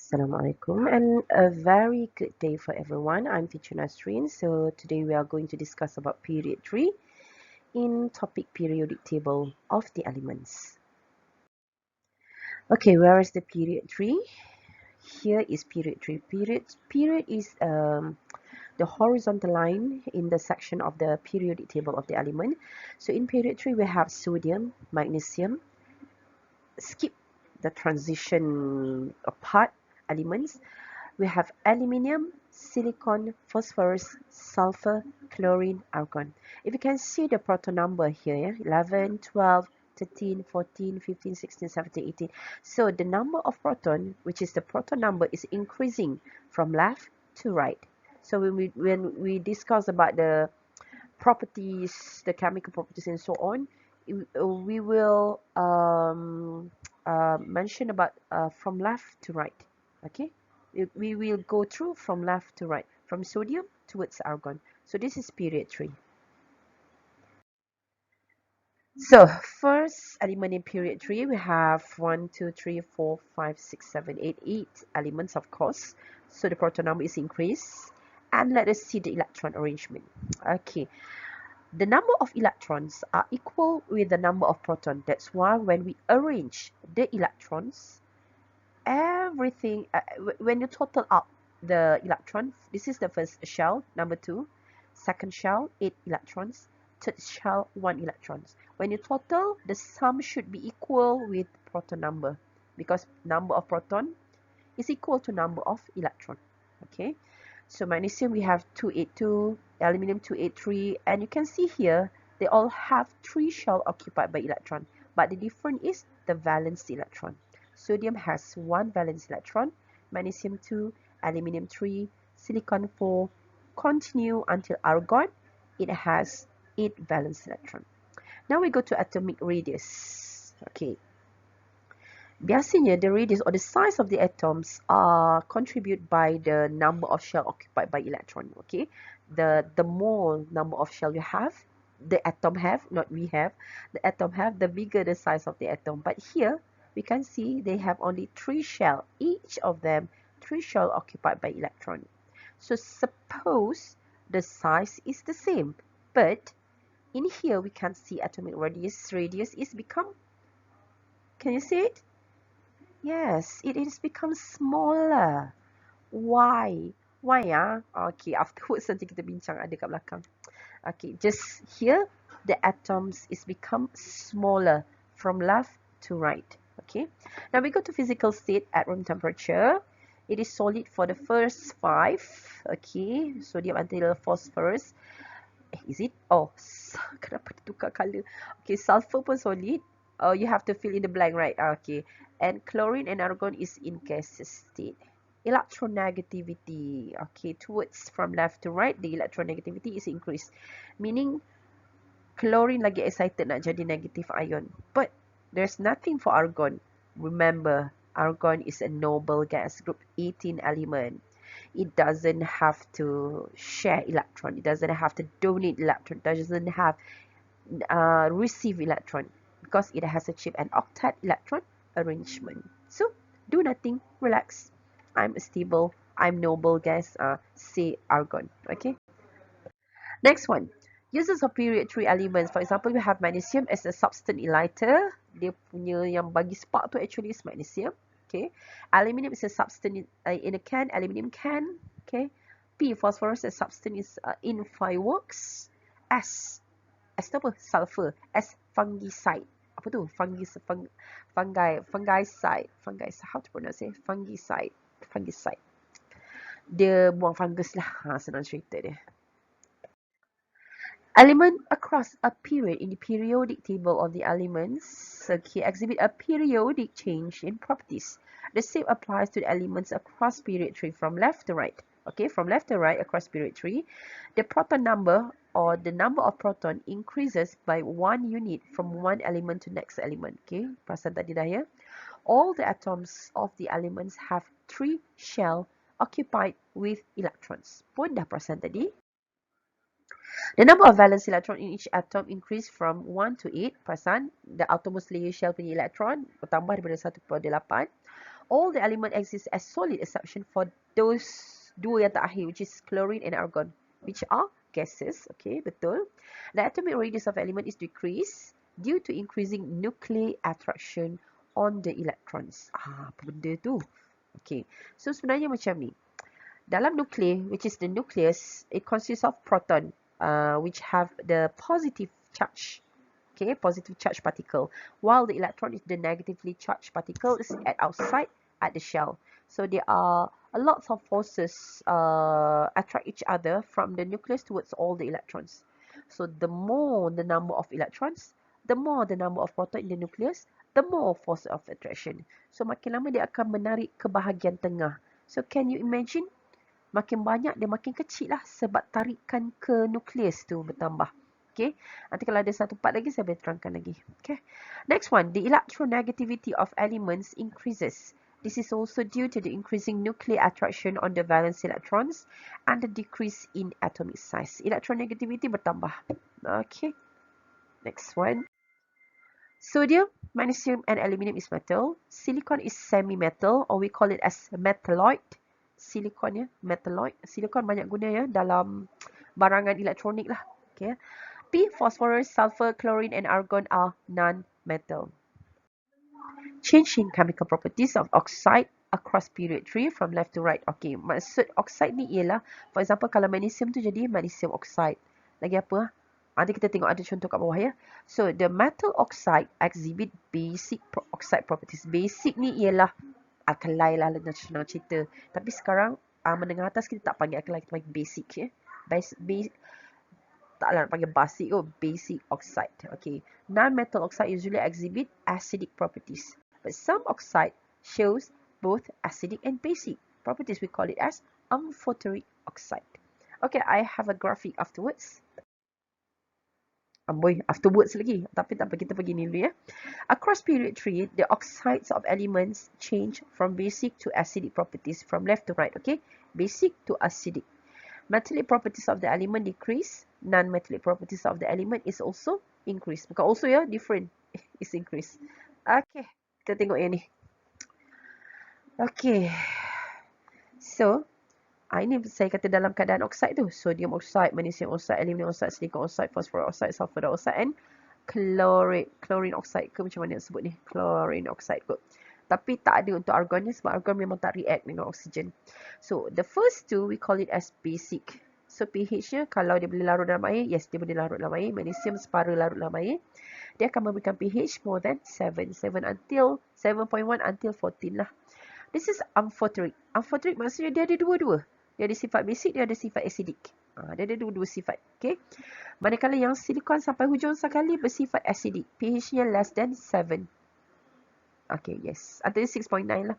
Assalamualaikum and a very good day for everyone. I'm teacher Nasreen. So today we are going to discuss about period 3 in topic periodic table of the elements. Okay, where is the period 3? Here is period 3. Period is the horizontal line in the section of the periodic table of the element. So in period 3 we have sodium, magnesium. Skip the transition apart elements. We have aluminium, silicon, phosphorus, sulfur, chlorine, argon. If you can see the proton number here, 11, 12, 13, 14, 15, 16, 17, 18. So the number of proton, which is the proton number, is increasing from left to right. So when we discuss about the properties, the chemical properties and so on, we will mention about from left to right. Okay, we will go through from left to right, from sodium towards argon. So this is period 3. So first element in period 3, we have 1, 2, 3, 4, 5, 6, 7, 8, 8 elements, of course. So the proton number is increased. And let us see the electron arrangement. Okay, the number of electrons are equal with the number of protons. That's why when we arrange the electrons, everything, when you total up the electron, this is the first shell, number 2, second shell, 8 electrons, third shell, 1 electrons. When you total, the sum should be equal with proton number, because number of proton is equal to number of electron. Okay, so magnesium we have 282, aluminum 283, and you can see here they all have 3 shell occupied by electron, but the difference is the valence electron. Sodium has 1 valence electron, magnesium 2, aluminum 3, silicon 4, continue until argon, it has 8 valence electron. Now we go to atomic radius. Okay, biasanya the radius or the size of the atoms are contributed by the number of shell occupied by electron. Okay, the more number of shell you have, the atom have, not we have, the atom have, the bigger the size of the atom. But here we can see they have only 3 shell, each of them 3 shell occupied by electron. So suppose the size is the same, but in here we can see atomic radius is become, can you see it? Yes, it is become smaller. Why? Why ya? Okay, afterwards nanti kita bincang, ada kat belakang. Okay, just here the atoms is become smaller from left to right. Okay, now we go to physical state at room temperature. It is solid for the first 5. Okay, sodium until phosphorus. Is it? Oh, kenapa tukar color? Okay, sulfur pun solid. Oh, you have to fill in the blank, right? Okay, and chlorine and argon is in gaseous state. Electronegativity. Okay, towards from left to right, the electronegativity is increased, meaning chlorine lagi excited nak jadi negative ion. But there's nothing for argon. Remember, argon is a noble gas, group 18 element. It doesn't have to share electron. It doesn't have to donate electron. It doesn't have receive electron, because it has a chip and octet electron arrangement. So do nothing, relax. I'm stable, I'm noble gas, say argon. Okay, next one, uses of period 3 elements. For example, we have magnesium as a substance lighter. Dia punya yang bagi spark tu actually is magnesium. Okay, aluminium is a substance in a can, aluminium can. Okay, P, phosphorus, a substance is in fireworks. S tu apa? Sulfur. S, fungicide. Apa tu? Fungicide. How to pronounce it? Fungicide. Dia buang fungus lah. Senang cerita dia. Element across a period in the periodic table of the elements, okay, exhibit a periodic change in properties. The same applies to the elements across period 3 from left to right. Okay, from left to right across period 3, the proton number or the number of proton increases by 1 unit from one element to next element. Okay, perasan tadi dah ya. All the atoms of the elements have 3 shell occupied with electrons. Pun dah perasan tadi. The number of valence electron in each atom increase from 1 to 8. Perasan, the outermost layer shell punya electron bertambah daripada 1 kepada 8. All the element exist as solid exception for those dua yang terakhir, which is chlorine and argon, which are gases. Okay, betul. The atomic radius of element is decreased due to increasing nuclear attraction on the electrons. Apa benda tu? Okay, so sebenarnya macam ni. Dalam nuclear, which is the nucleus, it consists of proton, which have the positive charge. Okay, positive charge particle, while the electron is the negatively charged particle is at outside at the shell. So there are a lot of forces attract each other from the nucleus towards all the electrons. So the more the number of electrons, the more the number of proton in the nucleus, the more force of attraction. So makin lama dia akan menarik ke bahagian tengah. So can you imagine? Makin banyak dia makin kecil lah sebab tarikan ke nukleus tu bertambah. Okay. Nanti kalau ada satu part lagi, saya boleh terangkan lagi. Okay. Next one, the electronegativity of elements increases. This is also due to the increasing nuclear attraction on the valence electrons and the decrease in atomic size. Electronegativity bertambah. Okay. Next one. Sodium, magnesium, and aluminium is metal. Silicon is semi-metal, or we call it as metalloid. Silicon ya, metalloid. Silicon banyak guna ya dalam barangan elektronik lah. Okay. P, phosphorus, sulfur, chlorine, and argon are non-metal. Change in chemical properties of oxide across period 3 from left to right. Okay, maksud oxide ni ialah, for example, kalau magnesium tu jadi magnesium oxide. Lagi apa? Nanti kita tengok ada contoh kat bawah ya. So, the metal oxide exhibit basic oxide properties. Basic ni ialah alkali lah, senang cerita. Tapi sekarang, menengah atas kita tak panggil alkali, kita panggil basic ya. Taklah nak panggil basic, basic oxide. Okay. Non-metal oxide usually exhibit acidic properties. But some oxide shows both acidic and basic properties. We call it as amphoteric oxide. Okay, I have a graphic afterwards. Afterwards lagi. Tapi tak apa, kita pergi ni dulu ya. Across period 3, the oxides of elements change from basic to acidic properties from left to right. Okay, basic to acidic. Metallic properties of the element decrease. Non-metallic properties of the element is also increase. Bukan also ya, different. Is increase. Okay, kita tengok yang ni. Okay. So, ini saya kata dalam keadaan oxide tu. Sodium oxide, magnesium oxide, aluminium oxide, silicon oxide, phosphorus oxide, sulfur dioxide, and chlorine oxide ke macam mana nak sebut ni? Chlorine oxide kot. Tapi tak ada untuk argon ni sebab argon memang tak react dengan oksigen. So, the first two we call it as basic. So, pH-nya kalau dia boleh larut dalam air, yes, dia boleh larut dalam air. Magnesium separa larut dalam air. Dia akan memberikan pH more than 7. 7.1 until 14 lah. This is amphoteric. Amphoteric maksudnya dia ada dua-dua. Dia ada sifat basic, dia ada sifat acidic. Dia ada dua-dua sifat. Okay. Manakala yang silikon sampai hujung sekali bersifat acidic. pH-nya less than 7. Okay, yes. Antara 6.9 lah.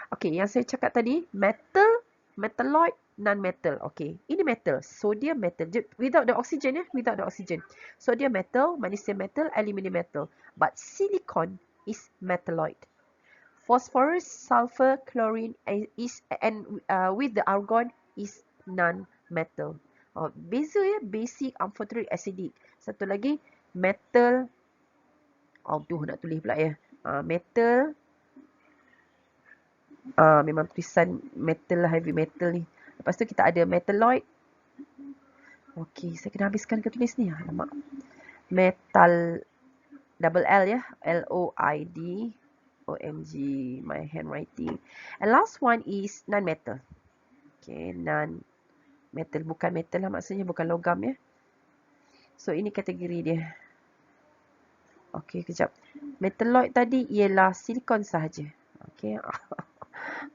Okay, yang saya cakap tadi, metal, metalloid, non-metal. Okay, ini metal. Sodium metal. Without the oxygen ya. Without the oxygen. Sodium metal, magnesium metal, aluminium metal. But silicon is metalloid. Phosphorus, sulfur, chlorine is with the argon is non-metal. Beza ya, basic, amphoteric, acidic. Satu lagi, metal. Nak tulis pula ya. Metal. Memang tulisan metal lah, heavy metal ni. Lepas tu kita ada metalloid. Okey, saya kena habiskan ke tulis ni. Alamak. Metal, double L ya. L-O-I-D. OMG, my handwriting. And last one is non-metal. Okay, non-metal. Bukan metal lah maksudnya, bukan logam ya. So, ini kategori dia. Okay, kejap. Metalloid tadi ialah silikon sahaja. Okay.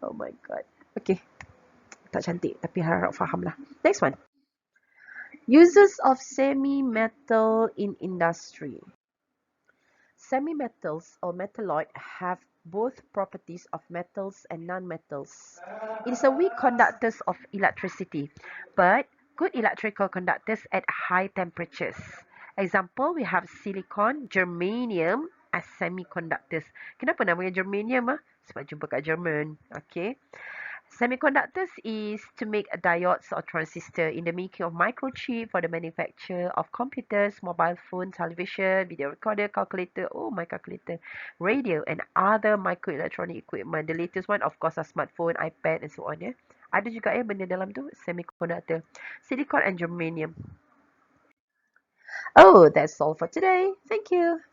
Oh my god. Okay. Tak cantik, tapi harap faham lah. Next one. Uses of semi-metal in industry. Semi-metals or metalloid have both properties of metals and non-metals. It is a weak conductors of electricity, but good electrical conductors at high temperatures. Example, we have silicon, germanium as semiconductors. Kenapa namanya germanium? Sebab jumpa kat Jerman. Okay. Semiconductors is to make a diodes or transistor in the making of microchip for the manufacture of computers, mobile phone, television, video recorder, calculator, oh my calculator, radio and other microelectronic equipment. The latest one of course are smartphone, iPad and so on ya. Ada juga benda dalam tu semiconductor. Silicon and germanium. Oh, that's all for today. Thank you.